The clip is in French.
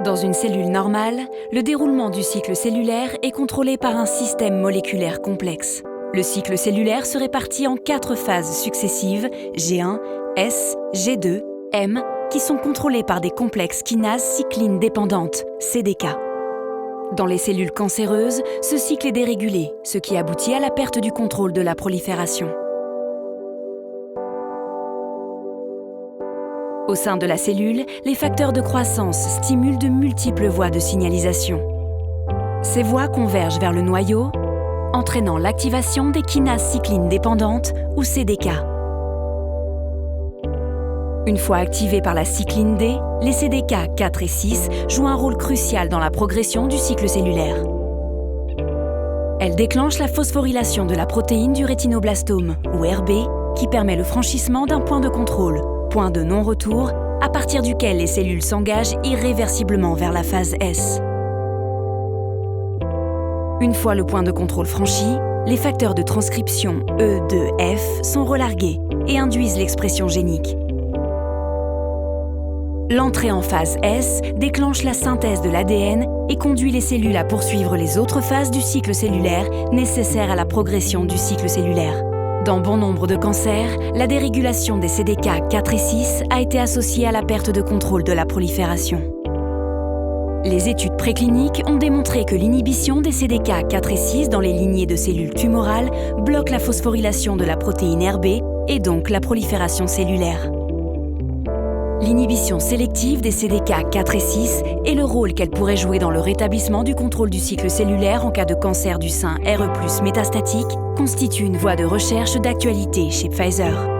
Dans une cellule normale, le déroulement du cycle cellulaire est contrôlé par un système moléculaire complexe. Le cycle cellulaire se répartit en 4 phases successives, G1, S, G2, M, qui sont contrôlées par des complexes kinases cyclines dépendantes, CDK. Dans les cellules cancéreuses, ce cycle est dérégulé, ce qui aboutit à la perte du contrôle de la prolifération. Au sein de la cellule, les facteurs de croissance stimulent de multiples voies de signalisation. Ces voies convergent vers le noyau, entraînant l'activation des kinases cyclines dépendantes ou CDK. Une fois activées par la cycline D, les CDK 4 et 6 jouent un rôle crucial dans la progression du cycle cellulaire. Elles déclenchent la phosphorylation de la protéine du rétinoblastome, ou RB, qui permet le franchissement d'un point de contrôle, point de non-retour, à partir duquel les cellules s'engagent irréversiblement vers la phase S. Une fois le point de contrôle franchi, les facteurs de transcription E, D, F sont relargués et induisent l'expression génique. L'entrée en phase S déclenche la synthèse de l'ADN et conduit les cellules à poursuivre les autres phases du cycle cellulaire nécessaires à la progression du cycle cellulaire. Dans bon nombre de cancers, la dérégulation des CDK 4 et 6 a été associée à la perte de contrôle de la prolifération. Les études précliniques ont démontré que l'inhibition des CDK 4 et 6 dans les lignées de cellules tumorales bloque la phosphorylation de la protéine RB et donc la prolifération cellulaire. L'inhibition sélective des CDK 4 et 6 et le rôle qu'elle pourrait jouer dans le rétablissement du contrôle du cycle cellulaire en cas de cancer du sein RE+ métastatique constituent une voie de recherche d'actualité chez Pfizer.